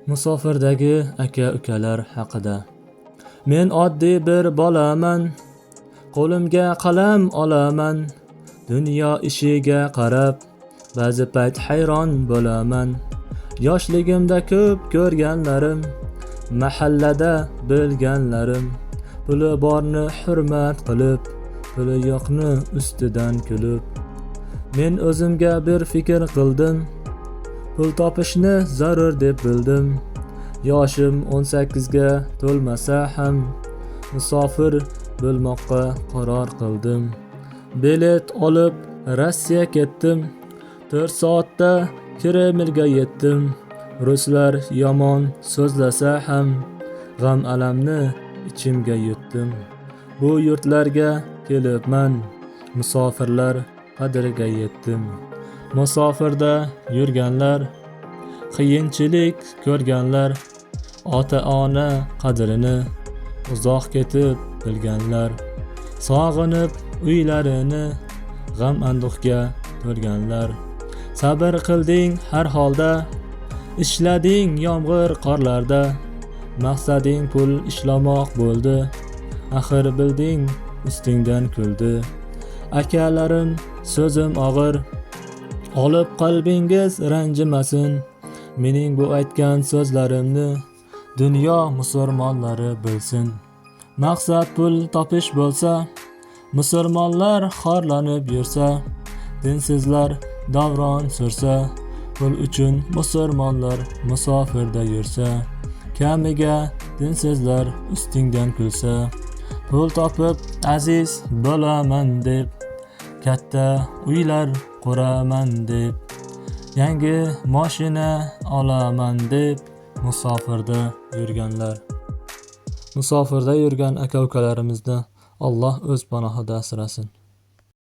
Musofirdagi aka-ukalar haqida. Men oddiy bir bolaman, qo'limga qalam olaman, dunyo ishiga qarab, ba'zi payt hayron bo'laman. Yoshligimda ko'p ko'rganlarim, mahallada bilganlarim, puli borni hurmat qilib, puli yo'qni ustidan kulib. Men o'zimga bir fikr qildim, pul topishni zarur deb bildim. Yoshim 18 ga to'lmasa ham musofir bo'lmoqqa qaror qildim. Bilet olib Rossiya ketdim. 4 soatda Kremlga yetdim. Ruslar yomon so'zlasa ham g'am alamni ichimga yutdim. Bu yurtlarga kelibman, musofirlar qadriga yetdim. Musofirda yurganlar, qiyinchilik ko'rganlar, ota-ona qadrini uzoq ketib bilganlar, sog'inib uylarini g'am anduhga to'lganlar. Sabr qilding har holda, ishlading yomg'ir qorlarda, maqsading pul ishlamoq bo'ldi, axir bilding ustingdan kuldi. Akalarim so'zim og'ir, olib qalbingiz ranjimasin. Mening bu aytgan so'zlarimni dunyo musulmonlari bilsin. Maqsad pul topish bo'lsa, musulmonlar xorlanib yursa, dinsizlar davron sursa, pul uchun musulmonlar musofirda yursa, kamiga dinsizlar ustingdan kulsa, pul topib aziz bo'laman deb, katta uylar quraman deb, yangi mashina olaman deb musofirda yurganlar. Musofirda yurgan aka-ukalarimizni Alloh o'z panohida asrasin.